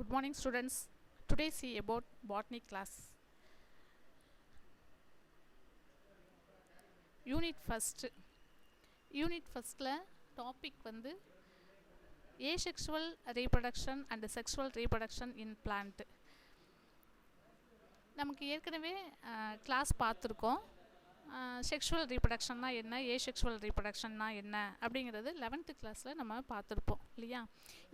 Good morning students. Today see about botany class. Unit first. Unit firstல topic வந்து asexual reproduction and sexual reproduction in plant. நமக்கு ஏற்கனவே class பார்த்துருக்கோம். Sexual ரீப்ரொடக்ஷன்னா என்ன, asexual ரீப்ரொடக்ஷன்னா என்ன அப்படிங்கிறது 11th கிளாஸில் நம்ம பார்த்துருப்போம் இல்லையா.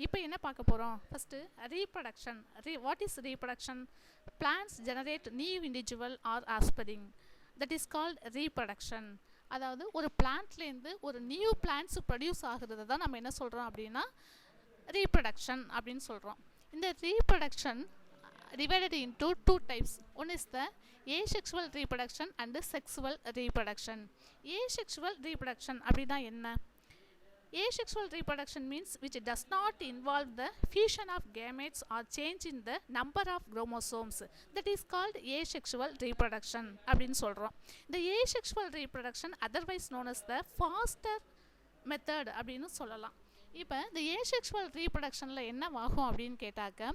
இப்போ என்ன பார்க்க போகிறோம், first reproduction. What is reproduction? Plants generate new individual or offspring, that is called reproduction. அதாவது ஒரு பிளான்ட்லேருந்து ஒரு நியூ பிளான்ட்ஸ் ப்ரொடியூஸ் ஆகுறது தான் நம்ம என்ன சொல்கிறோம் அப்படின்னா ரீப்ரொடக்ஷன் அப்படின்னு சொல்கிறோம். இந்த reproduction divided into two types. One is the asexual reproduction and the sexual reproduction. Asexual reproduction அப்படினா என்ன? Asexual reproduction means which does not involve the fusion of gametes or change in the number of chromosomes. That is called asexual reproduction அப்படினு சொல்றோம். The asexual reproduction otherwise known as the Foster method அப்படினு சொல்லலாம். இப்போ இந்த asexual ரீப்ரொடக்ஷனில் என்ன ஆகும் அப்படின்னு கேட்டாக்க,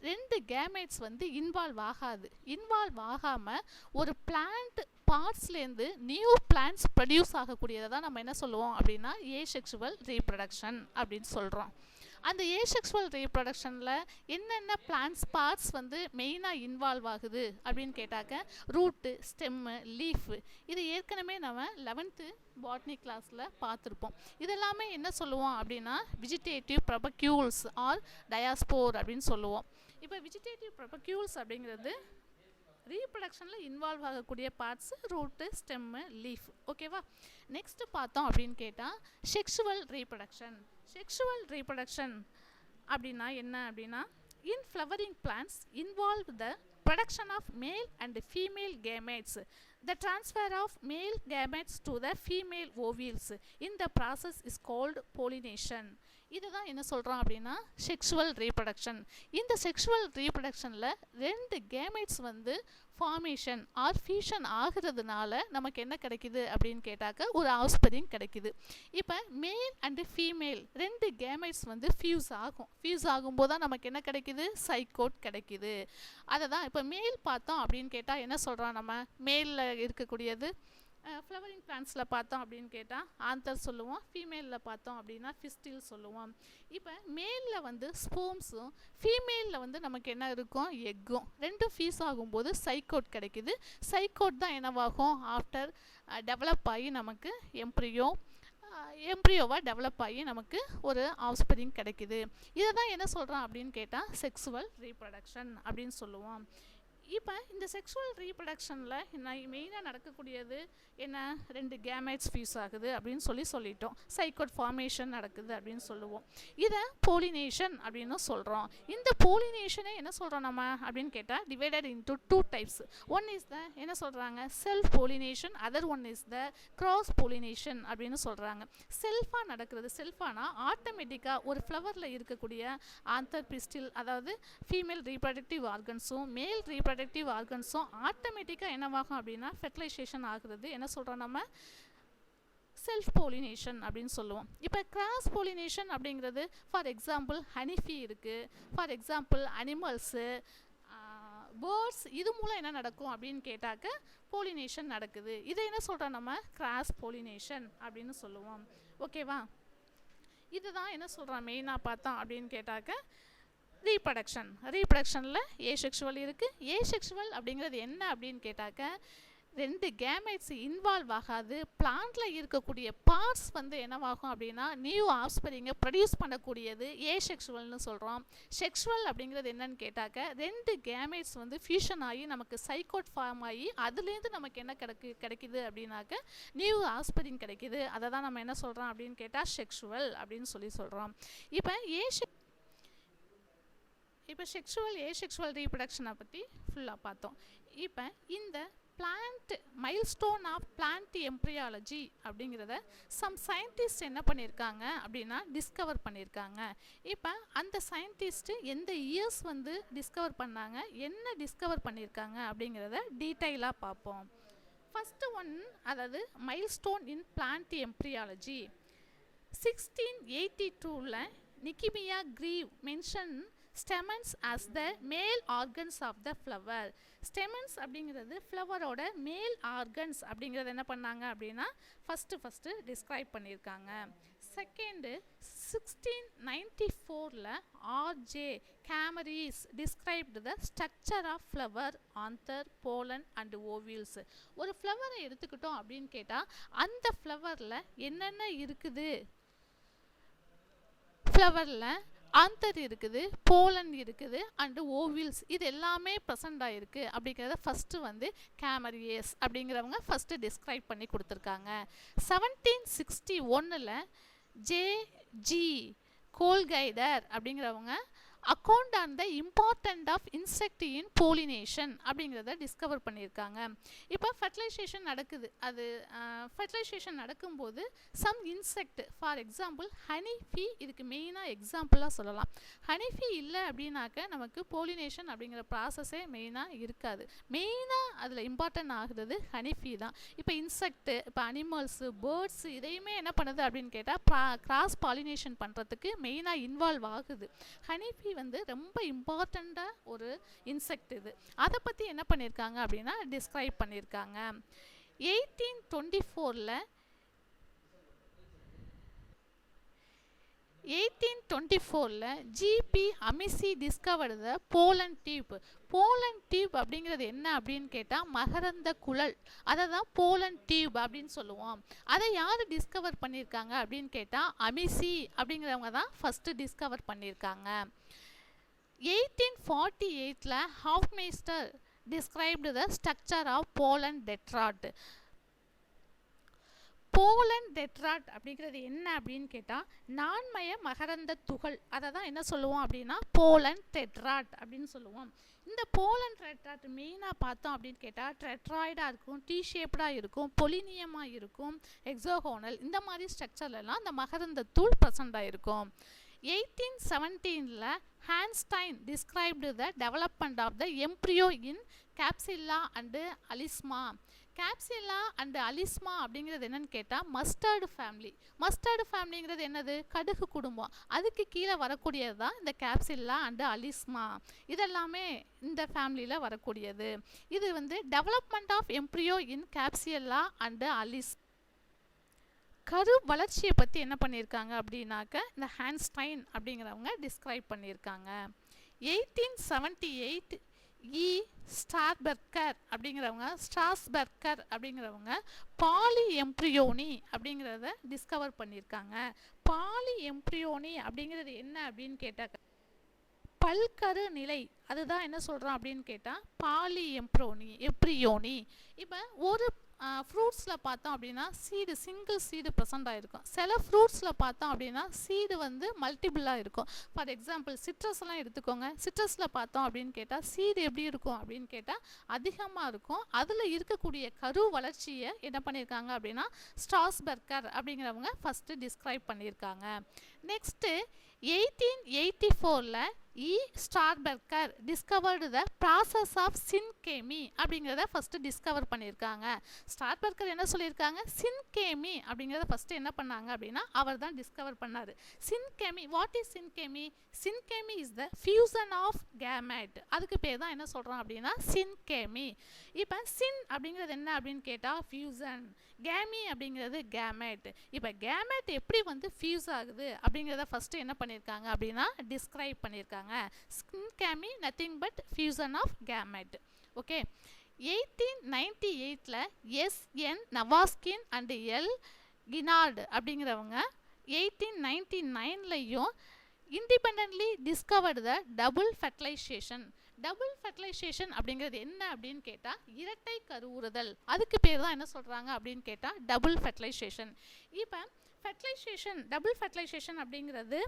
ரெண்டு கேமேட்ஸ் வந்து இன்வால்வ் ஆகாது. இன்வால்வ் ஆகாமல் ஒரு பிளான்ட் பார்ட்ஸ்லேருந்து நியூ பிளான்ட்ஸ் ப்ரொடியூஸ் ஆகக்கூடியதை தான் நம்ம என்ன சொல்லுவோம் அப்படின்னா ஏசெக்ஷுவல் ரீப்ரொடக்ஷன் அப்படின்னு சொல்கிறோம். அந்த ஏசெக்ஷுவல் ரீப்ரொடக்ஷனில் என்னென்ன பிளான்ட்ஸ் பார்ட்ஸ் வந்து மெயினாக இன்வால்வ் ஆகுது அப்படின்னு கேட்டாக்க, ரூட்டு, ஸ்டெம்மு, லீஃபு. இது ஏற்கனவே நம்ம 11th பாட்னி கிளாஸில் பார்த்துருப்போம். இதெல்லாமே என்ன சொல்லுவோம் அப்படின்னா வெஜிடேட்டிவ் ப்ரொபக்யூல்ஸ் ஆர் டயாஸ்போர் அப்படின்னு சொல்லுவோம். இப்போ வெஜிடேட்டிவ் ப்ரொபக்யூல்ஸ் அப்படிங்கிறது ரீப்ரொடக்ஷனில் இன்வால்வ் ஆகக்கூடிய பார்ட்ஸ் ரூட்டு, ஸ்டெம்மு, லீஃப். ஓகேவா. நெக்ஸ்ட்டு பார்த்தோம் அப்படின்னு கேட்டால் செக்ஷுவல் ரீப்ரொடக்ஷன். செக்ஷுவல் ரீப்ரொடக்ஷன் அப்படின்னா என்ன அப்படின்னா, இன் flowering plants involve the production of male and female gametes, the transfer of male gametes to the female ovules in the process is called pollination. இதுதான் என்ன சொல்கிறோம் அப்படின்னா செக்ஷுவல் ரீப்ரொடக்ஷன். இந்த sexual ரீப்ரொடக்ஷனில் ரெண்டு gametes வந்து ஃபார்மேஷன் ஆர் ஃபியூஷன் ஆகிறதுனால நமக்கு என்ன கிடைக்குது அப்படின்னு கேட்டாக்க ஒரு ஆஃப்ஸ்பரிங் கிடைக்குது. இப்போ மேல் அண்டு ஃபீமேல் ரெண்டு கேமெட்ஸ் வந்து ஃபியூஸ் ஆகும். ஃபியூஸ் ஆகும்போது தான் நமக்கு என்ன கிடைக்குது, சைக்கோட் கிடைக்குது. அதை தான் இப்போ மேல் பார்த்தோம் அப்படின்னு கேட்டால் என்ன சொல்கிறோம், நம்ம மேலில் இருக்கக்கூடியது ஃப்ளவரிங் பிளான்ட்ஸில் பார்த்தோம் அப்படின்னு கேட்டால் ஆந்தர் சொல்லுவோம், ஃபீமேலில் பார்த்தோம் அப்படின்னா ஃபிஸ்டில் சொல்லுவோம். இப்போ மேலில் வந்து ஸ்போம்ஸும் ஃபீமேலில் வந்து நமக்கு என்ன இருக்கும், எக்கும். ரெண்டும் ஃபீஸ் ஆகும்போது சைக்கோட் கிடைக்குது. சைக்கோட் தான் என்னவாகும், ஆஃப்டர் டெவலப் ஆகி நமக்கு எம்ப்ரியோவாக டெவலப் ஆகி நமக்கு ஒரு ஆஃப்ஸ்பரிங் கிடைக்குது. இதை தான் என்ன சொல்கிறோம் அப்படின்னு கேட்டால் செக்ஸுவல் ரீப்ரொடக்ஷன் அப்படின்னு சொல்லுவோம். இப்போ இந்த செக்ஷுவல் ரீப்ரொடக்ஷனில் மெயினாக நடக்கக்கூடியது என்ன, ரெண்டு கேமெட்ஸ் ஃபியூஸ் ஆகுது அப்படின்னு சொல்லிட்டோம். சைக்கோட் ஃபார்மேஷன் நடக்குது அப்படின்னு சொல்லுவோம். இதை போலினேஷன் அப்படின்னு சொல்கிறோம். இந்த போலினேஷனை என்ன சொல்கிறோம் நம்ம அப்படின்னு கேட்டால் divided into two types. One is the என்ன சொல்கிறாங்க, self pollination, other one is the cross pollination அப்படின்னு சொல்கிறாங்க. செல்ஃபாக நடக்கிறது, செல்ஃபானா ஆட்டோமேட்டிக்காக ஒரு ஃப்ளவரில் இருக்கக்கூடிய ஆந்தர், பிஸ்டில், அதாவது ஃபீமேல் ரீப்ரொடக்டிவ் ஆர்கன்ஸும் மேல் ரீப்ரொடக்டிவ் ஆர்கன்ஸும் ஆட்டோமேட்டிக்காக என்னவாகும் அப்படின்னா ஃபெர்டிலைசேஷன் ஆகுறது என்ன சொல்கிறோம் நம்ம செல்ஃப் போலினேஷன் அப்படின்னு சொல்லுவோம். இப்போ கிராஸ் போலினேஷன் அப்படிங்கிறது ஃபார் எக்ஸாம்பிள் ஹனிஃபி இருக்குது, ஃபார் எக்ஸாம்பிள் அனிமல்ஸு, பேர்ட்ஸ், இது மூலம் என்ன நடக்கும் அப்படின்னு கேட்டாக்க போலினேஷன் நடக்குது. இதை என்ன சொல்கிறோம் நம்ம கிராஸ் போலினேஷன் அப்படின்னு சொல்லுவோம். ஓகேவா. இதுதான் என்ன சொல்கிறோம் மெயினாக பார்த்தோம் அப்படின்னு கேட்டாக்க ரீப்ரொடக்ஷன். ரீப்ரொடக்ஷனில் ஏசெக்ஷுவல் இருக்குது. ஏசெக்ஷுவல் அப்படிங்கிறது என்ன அப்படின்னு கேட்டாக்க, ரெண்டு கேமெட்ஸ் இன்வால்வ் ஆகாது. பிளான்ட்டில் இருக்கக்கூடிய பார்ட்ஸ் வந்து என்னவாகும் அப்படின்னா நியூ ஆஃப்ஸ்பரிங்கை ப்ரொடியூஸ் பண்ணக்கூடியது ஏசெக்ஷுவல்னு சொல்கிறோம். செக்ஷுவல் அப்படிங்கிறது என்னன்னு கேட்டாக்க, ரெண்டு கேமெட்ஸ் வந்து ஃபியூஷன் ஆகி நமக்கு சைக்கோட் ஃபார்ம் ஆகி அதுலேருந்து நமக்கு என்ன கிடைக்குது அப்படின்னாக்க நியூ ஆஃப்ஸ்பரிங் கிடைக்குது. அதை தான் நம்ம என்ன சொல்கிறோம் அப்படின்னு கேட்டால் செக்ஷுவல் அப்படின்னு சொல்கிறோம். இப்போ ஏசெக்ஷுவல் ரீப்ரொடக்ஷனை பற்றி ஃபுல்லாக பார்த்தோம். இப்போ இந்த plant milestone of plant embryology அப்படிங்கிறத சம் சயின்டிஸ்ட் என்ன பண்ணியிருக்காங்க அப்படின்னா டிஸ்கவர் பண்ணியிருக்காங்க. இப்போ அந்த சயின்டிஸ்ட்டு எந்த இயர்ஸ் வந்து டிஸ்கவர் பண்ணாங்க, என்ன டிஸ்கவர் பண்ணியிருக்காங்க அப்படிங்கிறத டீட்டெயிலாக பார்ப்போம். ஃபஸ்ட்டு ஒன், அதாவது மைல்ஸ்டோன் இன் பிளான்ட் எம்ப்ரியாலஜி 1682 நிக்கிமியா Grew mention stamens as the male organs of the flower. Stamens அப்படிங்கிறது ஃப்ளவரோட மேல் ஆர்கன்ஸ் அப்படிங்கிறது என்ன பண்ணாங்க அப்படின்னா ஃபஸ்ட்டு டிஸ்கிரைப் பண்ணியிருக்காங்க. Second 1694 RJ Camerarius described the structure of flower, anther, pollen and ovules. ஒரு ஃப்ளவரை எடுத்துக்கிட்டோம் அப்படின்னு கேட்டால் அந்த ஃப்ளவரில் என்னென்ன இருக்குது, ஃப்ளவரில் ஆந்தர் இருக்குது, போலன் இருக்குது அண்டு ஓவியல்ஸ், இது எல்லாமே ப்ரெசண்ட் ஆகிருக்கு அப்படிங்கிறத ஃபஸ்ட்டு வந்து கேமரியஸ் அப்படிங்கிறவங்க ஃபஸ்ட்டு டிஸ்கிரைப் பண்ணி கொடுத்துருக்காங்க. 1761 ஜே.ஜி. கோல்கைடர் அப்படிங்கிறவங்க account on the important of insect in pollination அப்படிங்கிறத டிஸ்கவர் பண்ணியிருக்காங்க. இப்போ ஃபர்டிலைசேஷன் நடக்குது, அது ஃபர்டிலைசேஷன் நடக்கும்போது some insect, for example honeybee இதுக்கு மெயினாக எக்ஸாம்பிளாக சொல்லலாம். ஹனிஃபி இல்லை அப்படின்னாக்க நமக்கு போலினேஷன் அப்படிங்கிற ப்ராசஸே மெயினாக இருக்காது. மெயினாக அதில் இம்பார்ட்டன்ட் ஆகுறது ஹனிஃபி தான். இப்போ இன்செக்ட்டு, இப்போ அனிமல்ஸு, பேர்ட்ஸு இதையுமே என்ன பண்ணுது அப்படின்னு கேட்டால் கிராஸ் பாலினேஷன் பண்ணுறதுக்கு மெயினாக இன்வால்வ் ஆகுது. ஹனிஃபி வந்து ரொம்ப இம்பார்ட்டண்ட்டாக ஒரு இன்செக்ட் இது. அதை பற்றி என்ன பண்ணியிருக்காங்க அப்படின்னா டிஸ்கிரைப் பண்ணியிருக்காங்க. 1824 GB Amici discovered the pollen tube. Pollen tube அப்படிங்கிறது என்ன அப்படின்னு கேட்டால் மகரந்த குழல், அதை தான் போலன் டியூப் அப்படின்னு சொல்லுவோம். அதை யார் டிஸ்கவர் பண்ணியிருக்காங்க அப்படின்னு கேட்டால் அமிசி அப்படிங்கிறவங்க தான் ஃபஸ்ட்டு டிஸ்கவர் பண்ணியிருக்காங்க. 1848 Hofmeister described the structure of pollen tetrad. Pollen tetrad அப்படிங்கிறது என்ன அப்படின்னு கேட்டால் நான்மய மகரந்த துகள், அதை தான் என்ன சொல்லுவோம் அப்படின்னா போலன் டெட்ராட் அப்படின்னு சொல்லுவோம். இந்த போலன் டெட்ராட் மெயினாக பார்த்தோம் அப்படின்னு கேட்டால் டெட்ராய்டாக இருக்கும், டி ஷேப்டாக இருக்கும், பொலினியமாக இருக்கும், எக்ஸோகோனல், இந்த மாதிரி ஸ்ட்ரக்சர்லாம் அந்த மகரந்த தூள் ப்ரெசண்டாக இருக்கும். 1817 Hanstein described the development of the embryo in Capsella and Alisma. Capsella and Alisma அப்படிங்கிறது என்னன்னு கேட்டால் மஸ்டர்டு ஃபேமிலி. மஸ்டர்டு ஃபேமிலிங்கிறது என்னது, கடுகு குடும்பம், அதுக்கு கீழே வரக்கூடியது தான் இந்த கேப்சில்லா அண்டு அலிஸ்மா. இதெல்லாமே இந்த ஃபேமிலியில் வரக்கூடியது. இது வந்து development of embryo in Capsella and Alisma. கரு வளர்ச்சியை பற்றி என்ன பண்ணியிருக்காங்க அப்படின்னாக்க இந்த ஹான்ஸ்டைன் அப்படிங்கிறவங்க டிஸ்கிரைப் பண்ணியிருக்காங்க. 1878 ஸ்ட்ராஸ்பர்கர் அப்படிங்கிறவங்க பாலி எம்ப்ரியோனி அப்படிங்கிறத டிஸ்கவர் பண்ணியிருக்காங்க. பாலி எம்ப்ரியோனி அப்படிங்கிறது என்ன அப்படின்னு கேட்டாக்க பல்கரு நிலை, அதுதான் என்ன சொல்கிறோம் அப்படின்னு கேட்டால் பாலி எம்ப்ரியோனி. இப்போ ஒரு ஃப்ரூட்ஸில் பார்த்தோம் அப்படின்னா சீடு சிங்கிள் சீடு ப்ரெசண்ட் ஆகிருக்கும். சில ஃப்ரூட்ஸில் பார்த்தோம் அப்படின்னா சீடு வந்து மல்டிபிளாக இருக்கும். ஃபார் எக்ஸாம்பிள் சிட்ரஸ்லாம் எடுத்துக்கோங்க. சிட்ரஸில் பார்த்தோம் அப்படின்னு கேட்டால் சீடு எப்படி இருக்கும் அப்படின்னு கேட்டால் அதிகமாக இருக்கும். அதில் இருக்கக்கூடிய கரு வளர்ச்சியை என்ன பண்ணியிருக்காங்க அப்படின்னா ஸ்ட்ராஸ்பர்கர் அப்படிங்கிறவங்க ஃபஸ்ட்டு டிஸ்கிரைப் பண்ணியிருக்காங்க. Next 1884 Strasburger discovered the process of syngamy அப்படிங்கிறத ஃபஸ்ட்டு டிஸ்கவர் பண்ணியிருக்காங்க. ஸ்ட்ராஸ்பர்கர் என்ன சொல்லியிருக்காங்க, சின்கேமி அப்படிங்கிறத ஃபஸ்ட்டு என்ன பண்ணாங்க அப்படின்னா அவர் தான் டிஸ்கவர் பண்ணார். Syngamy, what is syngamy? Syngamy is the fusion of gamete. அதுக்கு பேர் தான் என்ன சொல்கிறோம் அப்படின்னா சின்கேமி. இப்போ சின் அப்படிங்கிறது என்ன அப்படின்னு கேட்டால் ஃபியூசன், கேமி அப்படிங்கிறது கேமெட். இப்போ கேமெட் எப்படி வந்து ஃபியூஸ் ஆகுது அப்படிங்கிறத ஃபஸ்ட்டு என்ன பண்ணியிருக்காங்க அப்படின்னா டிஸ்கிரைப் பண்ணியிருக்காங்க. Syngamy nothing but fusion of gamete. Okay. 1898 SN. Nawaschin and L. Guignard அப்படிங்கிறவங்க 1899 independently discovered the double fertilization. Double fertilization அப்படிங்கிறது என்ன அப்படின்னு கேட்டால் இரட்டை கருவுறுதல். அதுக்கு பேர் தான் என்ன சொல்கிறாங்க அப்படின்னு கேட்டால் டபுள் ஃபெர்டிலைசேஷன். இப்போ ஃபெர்டிலைசேஷன், டபுள் ஃபெர்டிலைசேஷன் அப்படிங்கிறது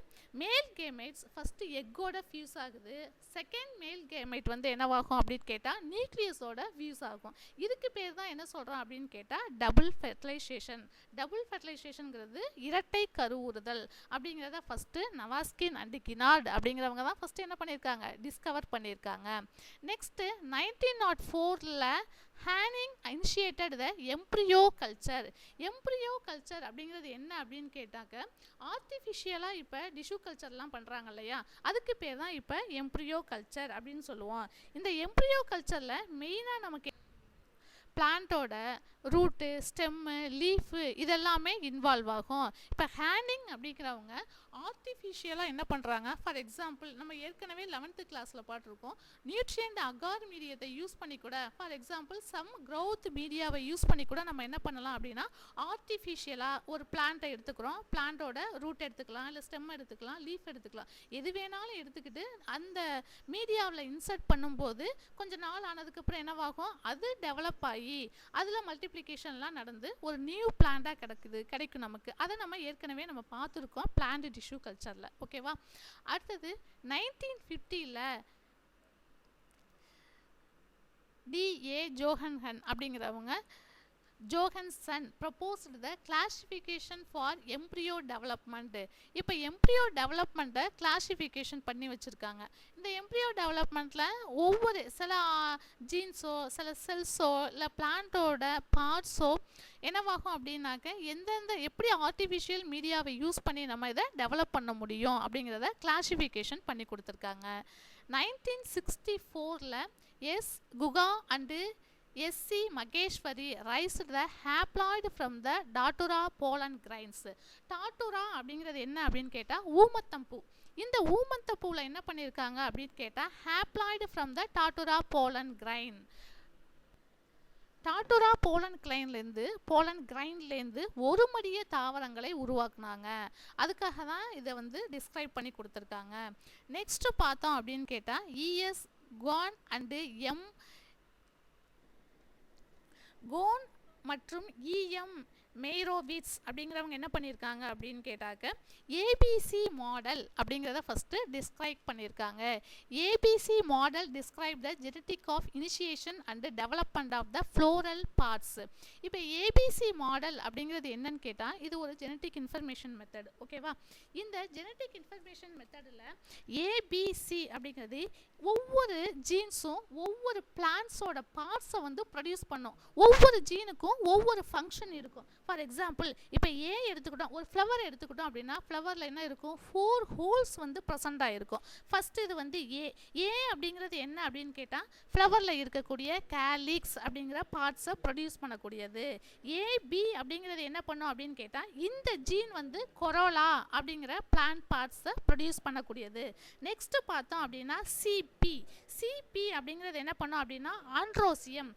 மேல் கேமெட்ஸ் ஃபஸ்ட்டு எக்கோட ஃபியூஸ் ஆகுது. செகண்ட் மேல் கேமெட் வந்து என்னவாகும் அப்படின்னு கேட்டால் நியூக்ளியஸோட ஃபியூஸ் ஆகும். இதுக்கு பேர் தான் என்ன சொல்கிறோம் அப்படின்னு கேட்டால் டபுள் ஃபெர்டிலைசேஷன். டபுள் ஃபெர்டிலைசேஷனுங்கிறது இரட்டை கருவுறுதல் அப்படிங்கிறத ஃபஸ்ட்டு நவாஸ்கின் அண்ட் கினார்டு அப்படிங்கிறவங்க தான் ஃபஸ்ட்டு என்ன பண்ணியிருக்காங்க டிஸ்கவர் பண்ணியிருக்காங்க. Next 1904 Hannig initiated the embryo culture. Embryo culture அப்படிங்கிறது என்ன அப்படின்னு கேட்டாக்க, ஆர்டிஃபிஷியலாக இப்போ டிஷ்யூ கல்ச்சர்லாம் பண்ணுறாங்க இல்லையா, அதுக்கு பேர் தான் இப்போ எம்ப்ரியோ கல்ச்சர் அப்படின்னு சொல்லுவோம். இந்த எம்ப்ரியோ கல்ச்சரில் மெயினாக நமக்கு பிளான்ட்டோட ரூட்டு, ஸ்டெம்மு, லீஃபு இதெல்லாமே இன்வால்வ் ஆகும். இப்போ ஹேண்டிங் அப்படிங்கிறவங்க ஆர்டிஃபிஷியலாக என்ன பண்ணுறாங்க, ஃபார் எக்ஸாம்பிள் நம்ம ஏற்கனவே 11th கிளாஸில் பார்த்துருக்கோம், நியூட்ரியன்ட் அகார் மீடியத்தை யூஸ் பண்ணி கூட, ஃபார் எக்ஸாம்பிள் சம் க்ரோத் மீடியாவை யூஸ் பண்ணி கூட நம்ம என்ன பண்ணலாம் அப்படின்னா, ஆர்டிஃபிஷியலாக ஒரு பிளான்ட்டை எடுத்துக்கிறோம், பிளான்ட்டோட ரூட் எடுத்துக்கலாம், இல்லை ஸ்டெம் எடுத்துக்கலாம், லீஃப் எடுத்துக்கலாம், எது வேணாலும் எடுத்துக்கிட்டு அந்த மீடியாவில் இன்சர்ட் பண்ணும்போது கொஞ்சம் நாள் ஆனதுக்கப்புறம் என்னவாகும், அது டெவலப் ஆகி அதில் மல்டிப்ளிகேஷன்லாம் நடந்து ஒரு நியூ பிளான்ட்டாக கிடைக்கும் நமக்கு. அதை நம்ம ஏற்கனவே நம்ம பார்த்துருக்கோம் பிளான்ட் டிஷ்யூ கல்ச்சரில். ஓகேவா. அடுத்தது 1950ல் D.A. ஜோஹன்சன் அப்படிங்கிறவங்க Johannsen proposed the classification for embryo development. இப்போ எம்ப்ரியோ டெவலப்மெண்ட்டை கிளாசிஃபிகேஷன் பண்ணி வச்சுருக்காங்க. இந்த எம்ப்ரியோ டெவலப்மெண்ட்டில் ஒவ்வொரு சில ஜீன்ஸோ சில செல்ஸோ இல்லை பிளான்ட்டோட பார்ட்ஸோ என்னவாகும் அப்படின்னாக்க, எந்தெந்த எப்படி ஆர்டிஃபிஷியல் மீடியாவை யூஸ் பண்ணி நம்ம இதை டெவலப் பண்ண முடியும் அப்படிங்கிறத கிளாசிஃபிகேஷன் பண்ணி கொடுத்துருக்காங்க. 1964ல் S Guha and S.C. Mageshwari raised the haploid from the Datura pollen grains. டாட்டுரா அப்படிங்கிறது என்ன அப்படின்னு கேட்டால் ஊமத்தம்பூ. இந்த ஊமத்தப்பூவில் என்ன பண்ணியிருக்காங்க அப்படின்னு கேட்டால் haploid from the Datura pollen grain. Datura pollen கிரைன்லேருந்து ஒரு மடிய தாவரங்களை உருவாக்குனாங்க. அதுக்காக தான் இதை வந்து டிஸ்கிரைப் பண்ணி கொடுத்துருக்காங்க. நெக்ஸ்ட்டு பார்த்தோம் அப்படின்னு கேட்டால் E.S. Khan and M. Cone மற்றும் E.M. மெய்ரோவிட்ஸ் அப்படிங்கிறவங்க என்ன பண்ணியிருக்காங்க அப்படின்னு கேட்டாக்க, ஏபிசி மாடல் அப்படிங்கிறத ஃபஸ்ட்டு டிஸ்கிரைப் பண்ணியிருக்காங்க. ABC model describe the genetic of initiation and development of the floral parts. இப்போ ஏபிசி மாடல் அப்படிங்கிறது என்னன்னு கேட்டால், இது ஒரு ஜெனட்டிக் இன்ஃபர்மேஷன் மெத்தட். ஓகேவா. இந்த ஜெனட்டிக் இன்ஃபர்மேஷன் மெத்தடில் ஏபிசி அப்படிங்கிறது ஒவ்வொரு ஜீன்ஸும் ஒவ்வொரு பிளான்ஸோட பார்ட்ஸை வந்து ப்ரொடியூஸ் பண்ணும். ஒவ்வொரு ஜீனுக்கும் ஒவ்வொரு ஃபங்க்ஷன் இருக்கும். ஃபார் எக்ஸாம்பிள் இப்போ ஏ எடுத்துக்கிட்டோம், ஒரு ஃப்ளவர் எடுத்துக்கிட்டோம் அப்படின்னா ஃப்ளவரில் என்ன இருக்கும், 4 ஹோல்ஸ் வந்து ப்ரெசண்ட் ஆகிருக்கும். ஃபஸ்ட்டு இது வந்து ஏ அப்படிங்கிறது என்ன அப்படின்னு கேட்டால், ஃப்ளவரில் இருக்கக்கூடிய கேலிக்ஸ் அப்படிங்கிற பார்ட்ஸை ப்ரொடியூஸ் பண்ணக்கூடியது. ஏபி அப்படிங்கிறது என்ன பண்ணும் அப்படின்னு கேட்டால், இந்த ஜீன் வந்து கொரோலா அப்படிங்கிற பிளான்ட் பார்ட்ஸை ப்ரொடியூஸ் பண்ணக்கூடியது. நெக்ஸ்ட்டு பார்த்தோம் அப்படின்னா சிபி அப்படிங்கிறது என்ன பண்ணும் அப்படின்னா ஆண்ட்ரோசியம்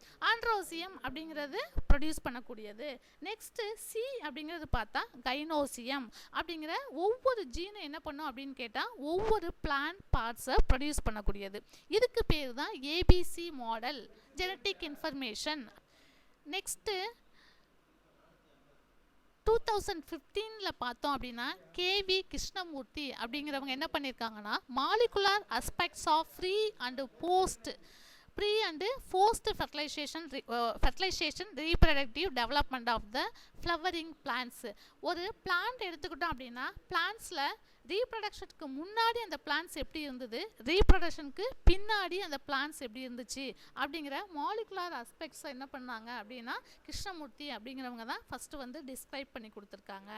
அப்படிங்கிறது ப்ரொடியூஸ் பண்ணக்கூடியது. நெக்ஸ்ட்டு சி அப்படிங்கிறது பார்த்தா கைனோசியம் அப்படிங்கிற ஒவ்வொரு ஜீனும் என்ன பண்ணும் அப்படின்னு கேட்டால் ஒவ்வொரு பிளான்ட் பார்ட்ஸை ப்ரொடியூஸ் பண்ணக்கூடியது. இதுக்கு பேர் தான் ABC model genetic information. Next 2015ல் பார்த்தோம் அப்படின்னா கேவி கிருஷ்ணமூர்த்தி அப்படிங்கிறவங்க என்ன பண்ணியிருக்காங்கன்னா, molecular aspects of pre and post fertilization reproductive development of the flowering plants. ஒரு பிளான்ட் எடுத்துக்கிட்டோம் அப்படின்னா பிளான்ட்ஸில் ரீப்ரொடக்ஷனுக்கு முன்னாடி அந்த பிளான்ட்ஸ் எப்படி இருந்தது, ரீப்ரொடக்ஷனுக்கு பின்னாடி அந்த பிளான்ட்ஸ் எப்படி இருந்துச்சு அப்படிங்கிற மாலிகுலர் அஸ்பெக்ட்ஸை என்ன பண்ணாங்க அப்படின்னா கிருஷ்ணமூர்த்தி அப்படிங்கிறவங்க தான் ஃபஸ்ட்டு வந்து டிஸ்கிரைப் பண்ணி கொடுத்துருக்காங்க.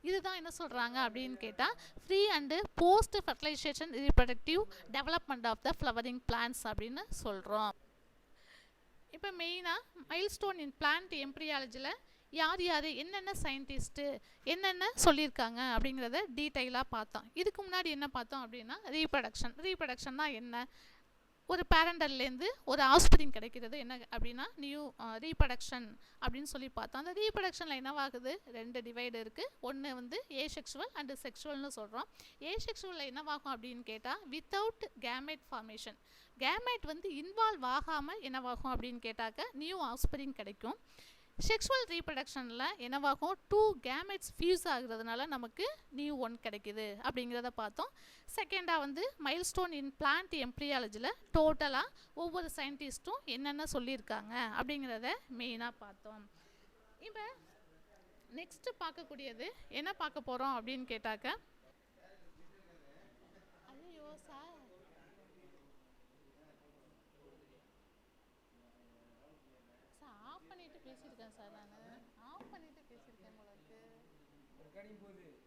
இதுதான் என்ன சொல்கிறாங்க அப்படின்னு கேட்டால் pre and post fertilisation reproductive development of the flowering plants அப்படின்னு சொல்கிறோம். இப்போ மெயினாக மைல்ஸ்டோன் இன் பிளான்ட் எம்ப்ரியாலஜியில் யார் என்னென்ன சயின்டிஸ்ட்டு என்னென்ன சொல்லியிருக்காங்க அப்படிங்கிறத டீட்டெயிலாக பார்த்தோம். இதுக்கு முன்னாடி என்ன பார்த்தோம் அப்படின்னா ரீப்ரொடக்ஷன்னா என்ன, ஒரு பேரண்டல்லேருந்து ஒரு ஆஸ்பிரிங் கிடைக்கிறது என்ன அப்படின்னா நியூ ரீப்ரொடக்ஷன் அப்படின்னு சொல்லி பார்த்தோம். அந்த ரீப்ரொடக்ஷனில் என்னவாகுது, 2 டிவைடு இருக்குது. ஒன்று வந்து ஏசெக்சுவல் அண்டு செக்ஷுவல்னு சொல்கிறோம். ஏசெக்சுவலில் என்னவாகும் அப்படின்னு கேட்டால் வித்தவுட் கேமெட் ஃபார்மேஷன், கேமெட் வந்து இன்வால்வ் ஆகாமல் என்னவாகும் அப்படின்னு கேட்டாக்க நியூ ஆஸ்பிரிங் கிடைக்கும். செக்ஷுவல் ரீப்ரொடக்ஷனில் என்னவாகும், 2 கேமெட்ஸ் ஃபியூஸ் ஆகுறதுனால நமக்கு நியூ 1 கிடைக்குது அப்படிங்கிறத பார்த்தோம். செகண்டாக வந்து மைல்ஸ்டோன் இன் பிளான்ட் எம்ப்ரியாலஜியில் டோட்டலாக ஒவ்வொரு சயின்டிஸ்ட்டும் என்னென்ன சொல்லியிருக்காங்க அப்படிங்கிறத மெயினாக பார்த்தோம். இப்போ நெக்ஸ்ட்டு பார்க்கக்கூடியது என்ன பார்க்க போகிறோம் அப்படின்னு கேட்டாக்க, ஐயோ சார் பேசியிருக்கேன் சார். நான் ஆஃப் பண்ணிட்டு பேசியிருக்கேன் போல இருக்கு. ரெக்கார்டிங் போகுது.